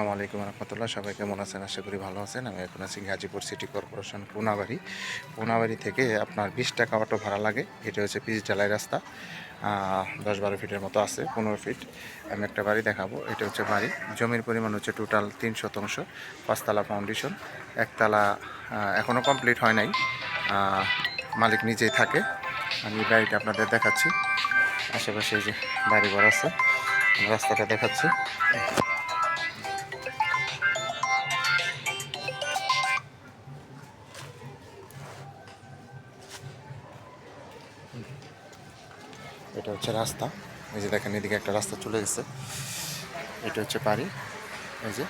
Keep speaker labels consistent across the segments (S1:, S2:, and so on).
S1: আসসালামু আলাইকুম রহমতুল্লাহ। সবাই কেমন আছেন? আশা করি ভালো আছেন। আমি এখন আছি গাজীপুর সিটি কর্পোরেশন কোনাবাড়ি থেকে আপনার 20 টাকা অটো ভাড়া লাগে। এটা হচ্ছে পিচ ঢালাই রাস্তা, 10-12 ফিটের মতো আছে, 15 ফিট। আমি একটা বাড়ি দেখাবো। এটা হচ্ছে বাড়ি, জমির পরিমাণ হচ্ছে টোটাল 3 শতাংশ, 5তলা ফাউন্ডেশন, একতলা এখনও কমপ্লিট হয় নাই, মালিক নিজেই থাকে। আমি বাড়িটা আপনাদের দেখাচ্ছি। আশেপাশে যে বাড়িঘর আছে, রাস্তাটা দেখাচ্ছি। এটা হচ্ছে রাস্তা, এই যে দেখেন এদিকে একটা রাস্তা চলে গেছে। এটা হচ্ছে বাড়ি, এই যে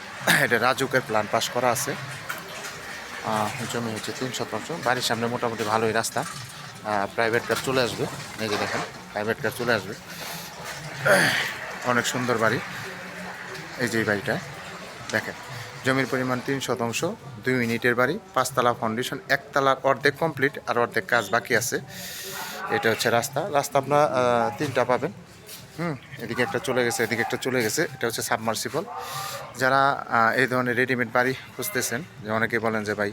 S1: এটা রাজুকের প্ল্যান পাস করা আছে। জমি হচ্ছে 3 শতাংশ। বাড়ির সামনে মোটামুটি ভালোই রাস্তা, প্রাইভেট কার চলে আসবে। এই যে দেখেন প্রাইভেট কার চলে আসবে। অনেক সুন্দর বাড়ি। এই যে এই বাড়িটা দেখেন, জমির পরিমাণ 3 শতাংশ, 2 ইউনিটের বাড়ি, 5তলা ফাউন্ডেশন, একতলার অর্ধেক কমপ্লিট আর অর্ধেক কাজ বাকি আছে। এটা হচ্ছে রাস্তা আপনারা 3টা পাবেন। এদিকে একটা চলে গেছে, এদিকে একটা চলে গেছে। এটা হচ্ছে সাবমার্সিবল। যারা এই ধরনের রেডিমেড বাড়ি খুঁজতেছেন, যে অনেকে বলেন যে ভাই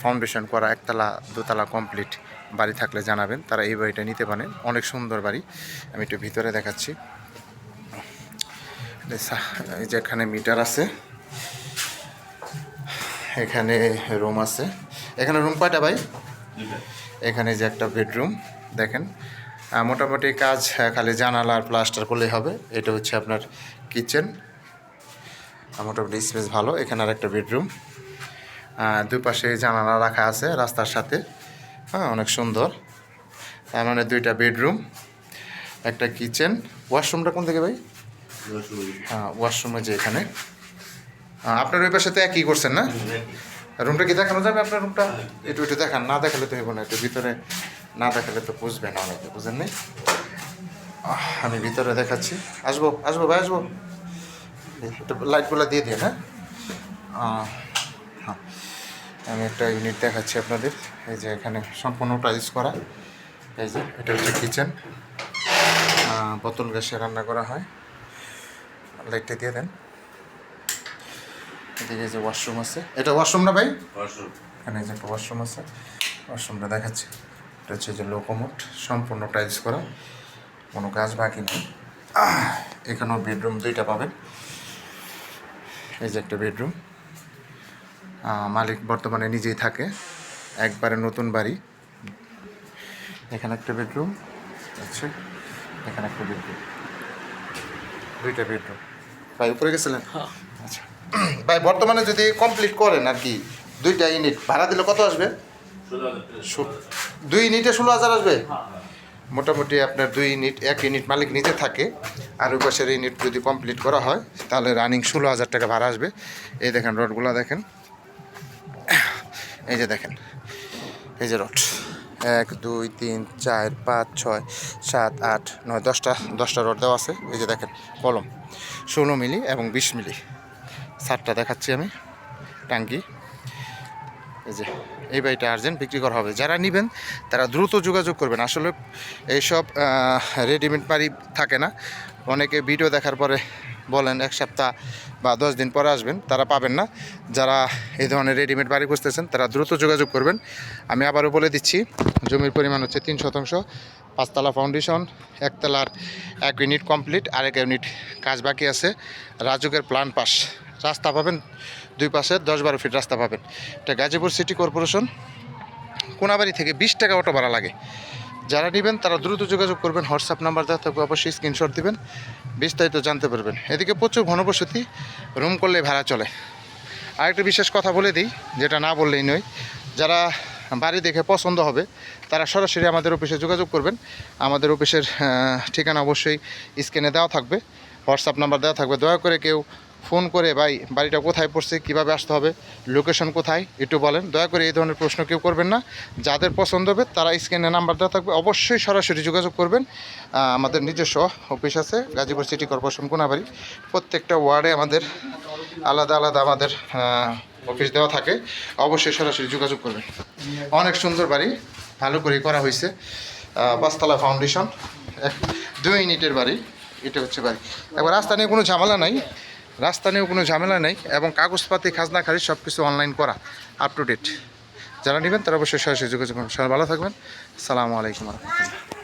S1: ফাউন্ডেশন করা একতলা দোতলা কমপ্লিট বাড়ি থাকলে জানাবেন, তারা এই বাড়িটা নিতে পারেন। অনেক সুন্দর বাড়ি। আমি একটু ভিতরে দেখাচ্ছি। এই যে এখানে মিটার আছে, এখানে রুম আছে। এখানে রুম কয়টা ভাই? এখানে যে একটা বেডরুম দেখেন। মোটামুটি কাজ খালি জানালা আর প্লাস্টার করলেই হবে। এটা হচ্ছে আপনার কিচেন, মোটামুটি স্পেস ভালো। এখানে আর একটা বেডরুম, দুপাশে জানালা রাখা আছে রাস্তার সাথে। অনেক সুন্দর। তার মানে 2টা বেডরুম, একটা কিচেন। ওয়াশরুমটা কোন থেকে ভাই? ওয়াশরুমে যে এখানে। আপনার ওই পাশে তো একই করছেন না? রুমটা কি দেখানো যাবে আপনার রুমটা? একটু দেখান, না দেখালে তো হইব না। একটু ভিতরে না দেখালে তো বুঝবে না, অনেকে বুঝেন নি। আমি ভিতরে দেখাচ্ছি। আসবো ভাই, আসবো। একটু লাইটগুলো দিয়ে দিন। হ্যাঁ, আমি একটা ইউনিট দেখাচ্ছি আপনাদের। এই যে এখানে সম্পূর্ণ টাইলস করা। এই যে এটা হচ্ছে কিচেন, বোতল গ্যাসে রান্না করা হয়। লাইটটা দিয়ে দেন। এদিকে যে ওয়াশরুম আছে, এটা ওয়াশরুম না ভাই? এখানে যে একটা ওয়াশরুম আছে, ওয়াশরুমটা দেখাচ্ছি। এটা হচ্ছে যে লোকোমোট, সম্পূর্ণ টাইলস করা, কোনো কাজ বাকি নেই। এখানেও বেডরুম 2টা পাবেন। এই যে একটা বেডরুম, মালিক বর্তমানে নিজেই থাকে, একবারে নতুন বাড়ি। এখানে একটা বেডরুম আছে, এখানে একটা বেডরুম, 2টা বেডরুম। ভাই উপরে গেছিলেন? আচ্ছা ভাই, বর্তমানে যদি কমপ্লিট করেন আর কি, 2টা ইউনিট ভাড়া দিলে কত আসবে? 2 ইউনিটে 16,000 আসবে। মোটামুটি আপনার 2 ইউনিট, 1 ইউনিট মালিক নিজে থাকে, আর ওই পাশের ইউনিট যদি কমপ্লিট করা হয় তাহলে রানিং 16,000 টাকা ভাড়া আসবে। এই দেখেন রডগুলো দেখেন, এই যে দেখেন, এই যে রড 1 2 3 4 5 6 7 8 9 10টা রড দেওয়া আছে। এই যে দেখেন কলম 16 মিলি এবং 20 মিলি। 7টা দেখাচ্ছি আমি টাঙ্কি। এই যে এই বাড়িটা আর্জেন্ট বিক্রি করা হবে। যারা নেবেন তারা দ্রুত যোগাযোগ করবেন। আসলে এইসব রেডিমেড বাড়ি থাকে না, অনেকে ভিডিও দেখার পরে বলেন 1 সপ্তাহ বা 10 দিন পরে আসবেন, তারা পাবেন না। যারা এই ধরনের রেডিমেড বাড়ি খুঁজতেছেন তারা দ্রুত যোগাযোগ করবেন। আমি আবারও বলে দিচ্ছি, জমির পরিমাণ হচ্ছে 3 শতাংশ, 5তলা ফাউন্ডেশন, একতলার 1 ইউনিট কমপ্লিট, আরেক ইউনিট কাজ বাকি আছে। রাজুকের প্ল্যান পাস, রাস্তা পাবেন 2 পাশে 10-12 ফিট রাস্তা পাবেন। এটা গাজীপুর সিটি কর্পোরেশন, কোনাবাড়ি থেকে 20 টাকা অটো ভাড়া লাগে। যারা নেবেন তারা দ্রুত যোগাযোগ করবেন। হোয়াটসঅ্যাপ নাম্বার দেওয়া থাকবে, অবশ্যই স্ক্রিনশট দিবেন, বিস্তারিত জানতে পারবেন। এদিকে প্রচুর ঘনবসতি, রুম করলে ভাড়া চলে। আরেকটা বিশেষ কথা বলে দিই, যেটা না বললেই নয়, যারা বাড়ি দেখে পছন্দ হবে তারা সরাসরি আমাদের অফিসে যোগাযোগ করবেন। আমাদের অফিসের ঠিকানা অবশ্যই স্ক্রিনে দেওয়া থাকবে, হোয়াটসঅ্যাপ নাম্বার দেওয়া থাকবে। দয়া করে কেউ ফোন করে ভাই বাড়িটা কোথায় পড়ছে, কীভাবে আসতে হবে, লোকেশন কোথায়, একটু বলেন, দয়া করে এই ধরনের প্রশ্ন কেউ করবেন না। যাদের পছন্দ হবে তারা স্ক্রিনে নাম্বার দেওয়া থাকবে, অবশ্যই সরাসরি যোগাযোগ করবেন। আমাদের নিজস্ব অফিস আছে গাজীপুর সিটি কর্পোরেশন কোনাবাড়ি। প্রত্যেকটা ওয়ার্ডে আমাদের আলাদা আলাদা আমাদের অফিস দেওয়া থাকে, অবশ্যই সরাসরি যোগাযোগ করবেন। অনেক সুন্দর বাড়ি, ভালো করে করা হয়েছে। 5তলা ফাউন্ডেশন, 2 ইউনিটের বাড়ি। এটা হচ্ছে বাড়ি, একবার রাস্তা নিয়ে কোনো ঝামেলা নাই। রাস্তা নিয়েও কোনো ঝামেলা নেই এবং কাগজপাতি খাজনা খারিজ সব কিছু অনলাইন করা, আপ টু ডেট। যারা নেবেন তারা অবশ্যই সরাসরি যোগাযোগ করুন। সবাই ভালো থাকবেন। আসসালামু আলাইকুম রহমতুল্লাহ।